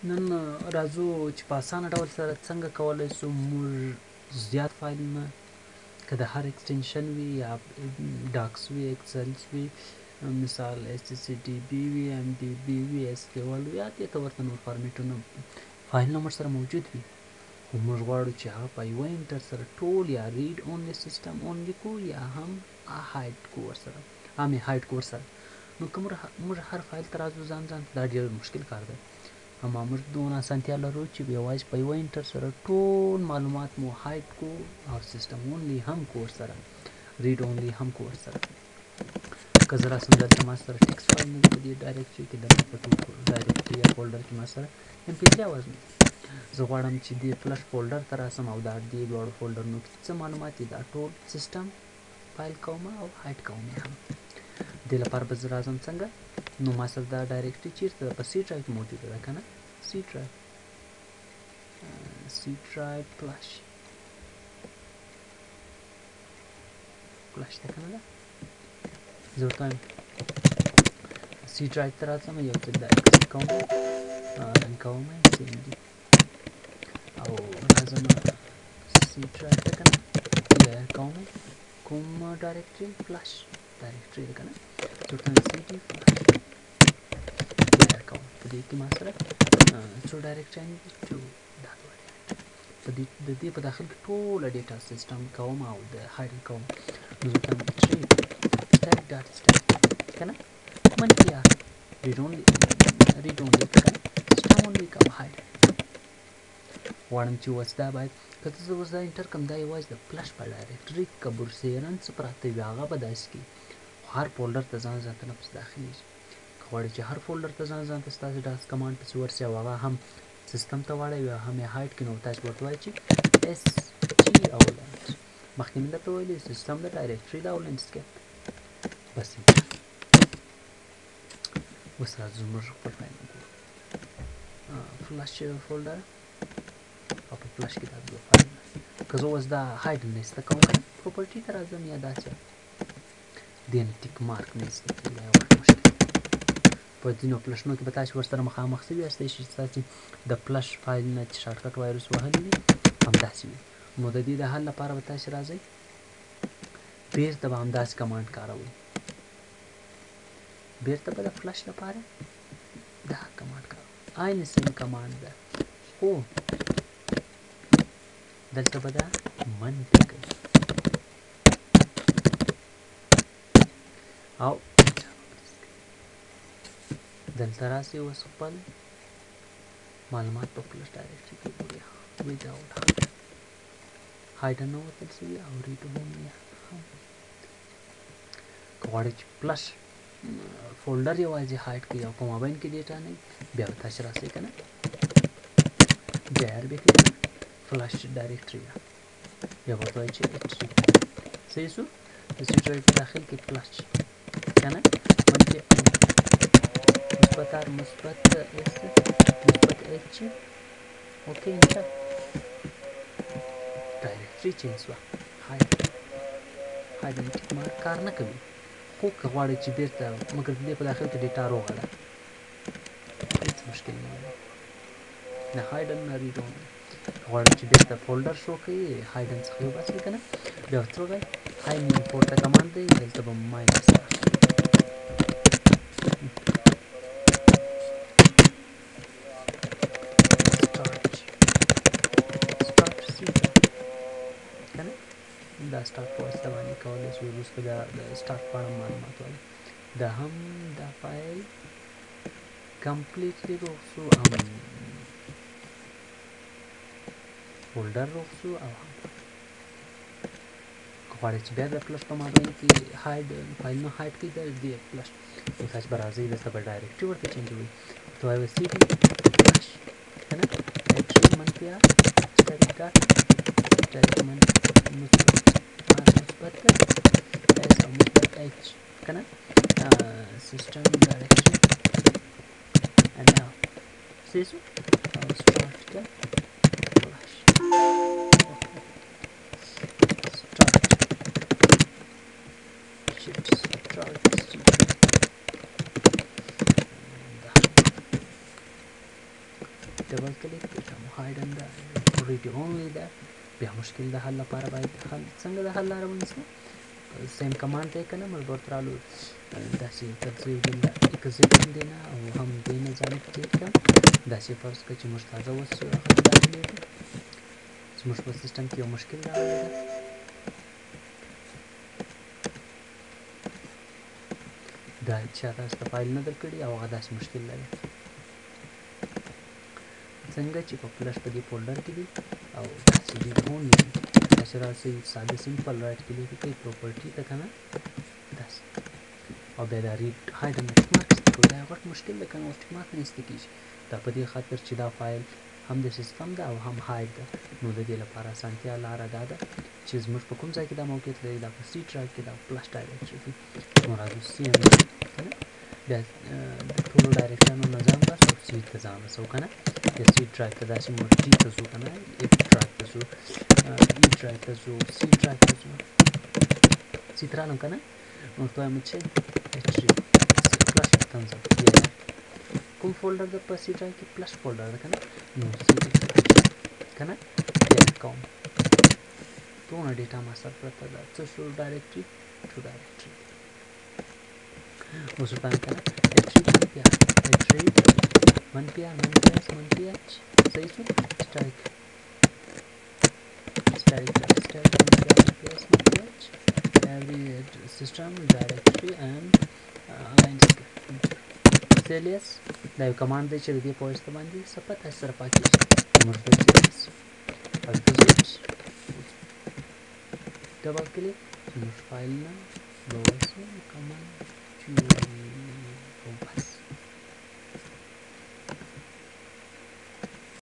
نن راځو چې په اسانه ډول سره څنګه کولی شو موږ زیات فایلونه که د هر اکسټنشن وي یا ډاکس وي اکسلز وي مثال HTTP وي MDB وي SQL وي یا دې ته ورته نور فارمیټونه فایلونه موږ سره موجود وي خو موږ غواړو چې هغه په یوه انټر سره ټول یا ریډ اونلی سیسټم اونلی کو یا هم هایډ کو ورسره هم یې هایډ کو ورسره نو که موږ هر فایل ته راځو ځان ته دا ډېر مشکل کار دی اما موږ دونه اسانتیا لرو چې یوازې په یوه انټر سره ټول معلومات مو هایډ کو او سیسټم اونلی هم کو ورسره ریډ اونلی هم کو ورسره که زه راسم دلته ما سره ټکس فایل نه دی په دې ډایرکټري کې دلته په ټول ډایرکټري یا فولډر کې ما سره MP3 اواز نه زه غواړم چې دې فلش فولډر ته راسم او دا دې دواړو فولډرونو کې څه معلومات دي دا ټول سیسټم فایل کوم او هایډ کوم هم دې لپاره به زه راځم څنګه نو ما سره دا ډایرکټري چیرته ده په C ډرایو کې موجوده ده که نه C ډرایو فلش ده که نه ده زه ورته وایم C ډرایو ته راځم یو ځل دا اکسپټ کوم رن کوم CMD او راځم C ډرایو ته که نه یا کوم ډایرکټري فلش ډایرکټري ده که نه زه ورته وایم CD فلش یا کوم په دې کې ما سره څو ډایرکټریانې دي ټو دا دوه ډایرکټري د دې په داخل کې ټوله ډیټا سیسټم کوم او د هایډ کوم نو زه ورته وایم ټریډ سټیک ډاټ سټیک که نه منفي آر ریډ اونلی که نه سیسټم اونلی که او هایډ غواړم چې اوس دا باید که زه اوس دا انټر کړم دا یوازې د فلش په ډایرکټري کې که برسېرن څه پراته وي هغه به داسې کړي خو هر فولډر ته ځان ته نه پسې داخلېږي که غواړئ چې هر فولډر ته ځان ته ستاسې ډاس کمانډ پسې ورسي او هغه هم سیسټم ته واړوي او هم یې هایډ کړي نو تاسې ورته وایئ چې SG اولنټ مخکې مې درته ویلي سیسټم د ډایرکټري د اولنټسکیپ بس اوس راځو موږ خپل فایل وګورو فلش فولډر او په فلش کې دا دوه فایلونه که زه اوس دا هایډ نه ایسته کوم که نه پروپرټي ته راځم یا داسې دې نه ټیک مارک نه ایسته کېږي دا یو وخت مشکل په ځینو فلشونو کې به تاسې ورسره مخامخ شوي یاستئ چې ستاسې د فلش فایل نه چې شارټکټ وایرس وهلی وي همداسې وي نو د دې د حل لپاره به تاسې راځئ بیرته به همداسې کمانډ کاروئ بیرته به د فلش لپاره دا کمانډ کاروئ عین سیم کمانډ ده خو دلته به دا منفي کوي او دلته راسئ اوس خپل معلومات په فلش ډایرکټري کې ګورئ ویداوټ هایډ نه وتل شوي او ریډ اونلی هم که غواړئ چې فلش فولډر یوازې هایډ کړئ او په مابین کې ډیټا نه وي بیا به تاسې راسئ که نه JRB کې فلش ډایرکټري ده بیا به ورته وایئ چې صحیح شو د C ډرایو په داخل کې فلش که نه منفي مثبت R مثبت S مثبت H اوکې انټر ډایرکټري چینج شوه هایډ ټیک مارک کار نه کوي خو که غواړئ چې بیرته مګر د دې په داخل کې ډیټا روغه ده هېڅ مشکل نه لري نه هایډن نه ریډ اونلی غواړئ چې بیرته فولډر شو کوي هایډن څخه وباسئ که نه بیا ورته ووایئ هاي مې پورته کمانډ دی دلته به ماینس دا سټارټ په واسطه باندې کولی شو وروسته بیا د سټارټ په اړه معلومات وایي دا هم دا فایل کمپلیټلی روغ شو هم فولډر روغ شو او هم که غواړئ چې بیا د فلش په مابین کې فایلونه هایډ کړئ د دې فلش نو تاسې به راځئ دلته به ډایرکټري ورته چینجوئ ورته وایئ CD فلش که نه ډایرکټري منفي R سټیک ډاټ سټیک مثبت S او مثبت H که نه سیسټم ډایرکټري and now see so I'll start the flash start shift start ډبل کلیک هاید اند ریډ اونلی ده. بیا مشکل د حل لپاره باید څنګه د حل لاره ونیسو. سیم کمانډ دی کنه ملګرو ترالو داسې ترڅو جمله اکزیت هم دی نه او هم دی نه جانب ټیک کړم. داسې فرض کړه چې موږ تازه اوس راغلی دی زموږ په سیسټم کې یو مشکل راغلی ده. دا چا تاسو ته فایل نه درکړي او هغه داسې مشکل لري څنګه چې په فلش په دې فولډر کې دي او داسې ریډ اونلی دي. تاسې راسئ ساده سمپل رایټ کلیک وکړئ پروپرټي ته که نه داسې او بیا دا ریډ هاید اند ټیک مارک ایسته کړو. دا غټ مشکل ده که نه اوس ټیک مارک نه ایسته کېږي. دا په دې خاطر چې دا فایل هم د سیسټم ده او هم هاید ده. نو د دې لپاره اسانتیا لاره دا ده چې زموږ په کوم ځای کې دا موقعیت لري دا په سی ډرایو کې دا فلش ډایرکټري کې نو راځو سی ام که نه بیا د ټولو ډایرکټرانو نه ځان بس او سی ته ځان رسوو که نه. بیا سی ډرایو ته داسې موږ ډي ته ځو که نه اف ډرایو ته ځو ای ډرایو ته ځو سی ډرایو ته ځو سی ته رالم که نه نو ورته وایم چې فلش ته ځم بیا کوم فولډر ده په سی ډرایو کې فلش فولډر ده که نه نو سی ته که نه بیا کوم څونه ډیټا ما سره پرته ده څه شو ډایرکټري ټو ډایرکټري اوس ورته وایم که نه اټریټ منفي آر منفي ایس منفي اچ صحیح شو سټاریک every system directory and line script alias دا یو کمانډ دی چې د دې په واسطه باندې څه پته سره پاکېږي موږ په alias ډبل کلیک زموږ فایل نه بواسو کمانډ